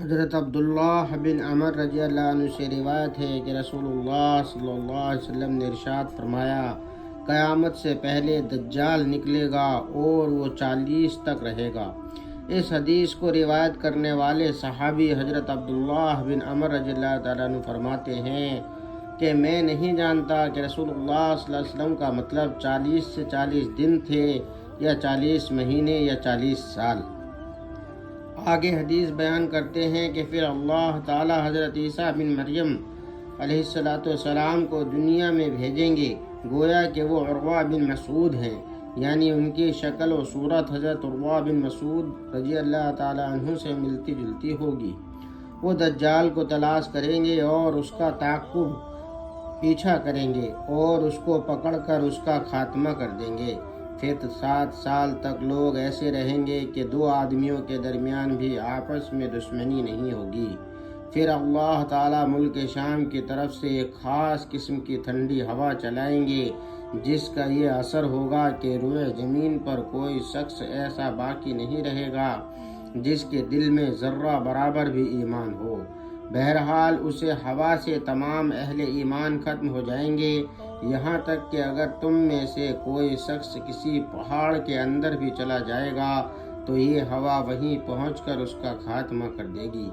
حضرت عبداللہ بن عمر رضی اللہ عنہ سے روایت ہے کہ رسول اللہ صلی اللہ علیہ وسلم نے ارشاد فرمایا، قیامت سے پہلے دجال نکلے گا اور وہ 40 تک رہے گا۔ اس حدیث کو روایت کرنے والے صحابی حضرت عبداللہ بن عمر رضی اللہ تعالیٰ عنہ فرماتے ہیں کہ میں نہیں جانتا کہ رسول اللہ صلی اللہ علیہ وسلم کا مطلب 40 سے 40 دن تھے یا 40 مہینے یا 40 سال۔ آگے حدیث بیان کرتے ہیں کہ پھر اللہ تعالی حضرت عیسیٰ بن مریم علیہ السلام کو دنیا میں بھیجیں گے، گویا کہ وہ عروہ بن مسعود ہیں، یعنی ان کی شکل و صورت حضرت عروہ بن مسعود رضی اللہ تعالی عنہ سے ملتی جلتی ہوگی۔ وہ دجال کو تلاش کریں گے اور اس کا تعقب پیچھا کریں گے اور اس کو پکڑ کر اس کا خاتمہ کر دیں گے۔ پھر 7 سال تک لوگ ایسے رہیں گے کہ 2 آدمیوں کے درمیان بھی آپس میں دشمنی نہیں ہوگی۔ پھر اللہ تعالیٰ ملک شام کی طرف سے ایک خاص قسم کی ٹھنڈی ہوا چلائیں گے، جس کا یہ اثر ہوگا کہ روئے زمین پر کوئی شخص ایسا باقی نہیں رہے گا جس کے دل میں ذرہ برابر بھی ایمان ہو۔ بہرحال اسے ہوا سے تمام اہل ایمان ختم ہو جائیں گے، یہاں تک کہ اگر تم میں سے کوئی شخص کسی پہاڑ کے اندر بھی چلا جائے گا تو یہ ہوا وہیں پہنچ کر اس کا خاتمہ کر دے گی۔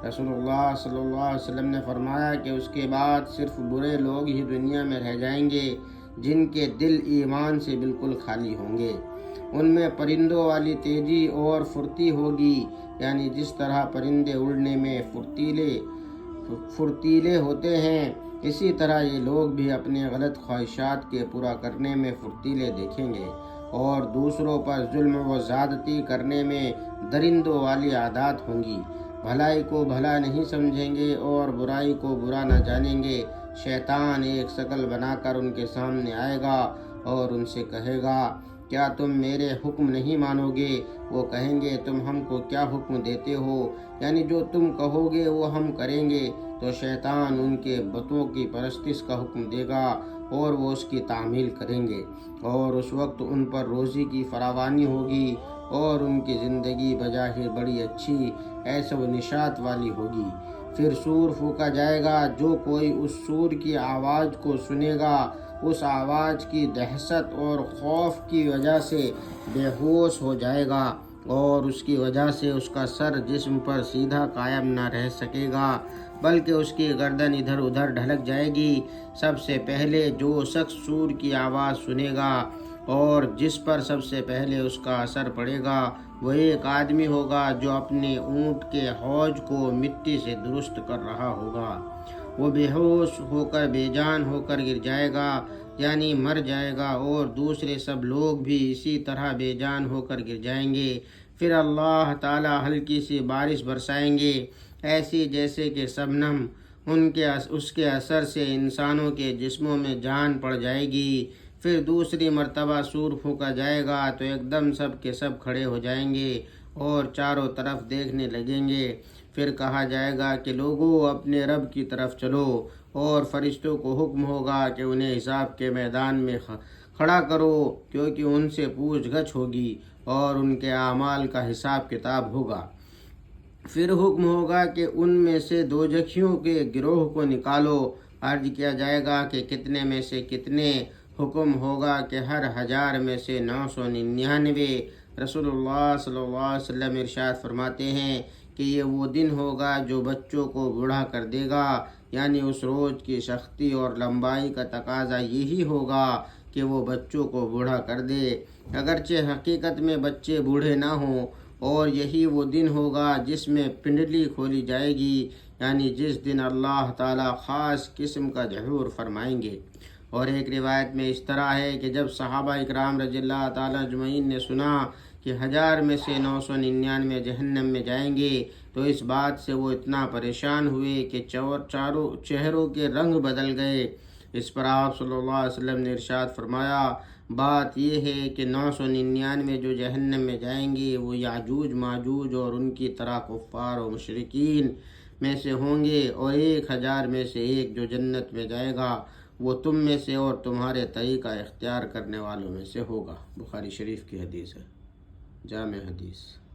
رسول اللہ صلی اللہ علیہ وسلم نے فرمایا کہ اس کے بعد صرف برے لوگ ہی دنیا میں رہ جائیں گے جن کے دل ایمان سے بالکل خالی ہوں گے۔ ان میں پرندوں والی تیزی اور پھرتی ہوگی، یعنی جس طرح پرندے اڑنے میں پھرتیلے ہوتے ہیں، اسی طرح یہ لوگ بھی اپنے غلط خواہشات کے پورا کرنے میں پھرتیلے دیکھیں گے، اور دوسروں پر ظلم و زیادتی کرنے میں درندوں والی عادات ہوں گی۔ بھلائی کو بھلا نہیں سمجھیں گے اور برائی کو برا نہ جانیں گے۔ شیطان ایک شکل بنا کر ان کے سامنے آئے گا اور ان سے کہے گا، کیا تم میرے حکم نہیں مانو گے؟ وہ کہیں گے، تم ہم کو کیا حکم دیتے ہو؟ یعنی جو تم کہو گے وہ ہم کریں گے۔ تو شیطان ان کے بتوں کی پرستش کا حکم دے گا اور وہ اس کی تعمیل کریں گے، اور اس وقت ان پر روزی کی فراوانی ہوگی اور ان کی زندگی بظاہر بڑی اچھی عیش و نشاط والی ہوگی۔ پھر سور پھونکا جائے گا، جو کوئی اس سور کی آواز کو سنے گا اس آواز کی دہشت اور خوف کی وجہ سے بے ہوش ہو جائے گا، اور اس کی وجہ سے اس کا سر جسم پر سیدھا قائم نہ رہ سکے گا، بلکہ اس کی گردن ادھر ادھر ڈھلک جائے گی۔ سب سے پہلے جو شخص سور کی آواز سنے گا اور جس پر سب سے پہلے اس کا اثر پڑے گا، وہ ایک آدمی ہوگا جو اپنے اونٹ کے حوض کو مٹی سے درست کر رہا ہوگا۔ وہ بے ہوش ہو کر بے جان ہو کر گر جائے گا، یعنی مر جائے گا، اور دوسرے سب لوگ بھی اسی طرح بے جان ہو کر گر جائیں گے۔ پھر اللہ تعالیٰ ہلکی سی بارش برسائیں گے، ایسی جیسے کہ شبنم۔ اس کے اثر سے انسانوں کے جسموں میں جان پڑ جائے گی۔ پھر دوسری مرتبہ سور پھونکا جائے گا تو ایک دم سب کے سب کھڑے ہو جائیں گے اور چاروں طرف دیکھنے لگیں گے۔ پھر کہا جائے گا کہ لوگوں اپنے رب کی طرف چلو، اور فرشتوں کو حکم ہوگا کہ انہیں حساب کے میدان میں کھڑا کرو، کیونکہ ان سے پوچھ گچھ ہوگی اور ان کے اعمال کا حساب کتاب ہوگا۔ پھر حکم ہوگا کہ ان میں سے دوزخیوں کے گروہ کو نکالو۔ عرض کیا جائے گا کہ کتنے میں سے کتنے؟ حکم ہوگا کہ ہر 1000 میں سے 999۔ رسول اللہ صلی اللہ علیہ وسلم ارشاد فرماتے ہیں کہ یہ وہ دن ہوگا جو بچوں کو بوڑھا کر دے گا، یعنی اس روز کی سختی اور لمبائی کا تقاضا یہی ہوگا کہ وہ بچوں کو بوڑھا کر دے، اگرچہ حقیقت میں بچے بوڑھے نہ ہوں۔ اور یہی وہ دن ہوگا جس میں پنڈلی کھولی جائے گی، یعنی جس دن اللہ تعالیٰ خاص قسم کا ظہور فرمائیں گے۔ اور ایک روایت میں اس طرح ہے کہ جب صحابہ اکرام رضی اللہ تعالیٰ اجمعین نے سنا کہ 1000 میں سے 999 جہنم میں جائیں گے تو اس بات سے وہ اتنا پریشان ہوئے کہ چاروں چہروں کے رنگ بدل گئے۔ اس پر آپ صلی اللہ علیہ وسلم نے ارشاد فرمایا، بات یہ ہے کہ 999 جو جہنم میں جائیں گے وہ یاجوج ماجوج اور ان کی طرح کفار و مشرکین میں سے ہوں گے، اور 1000 میں سے ایک جو جنت میں جائے گا وہ تم میں سے اور تمہارے طریقہ اختیار کرنے والوں میں سے ہوگا۔ بخاری شریف کی حدیث ہے، جامع حدیث۔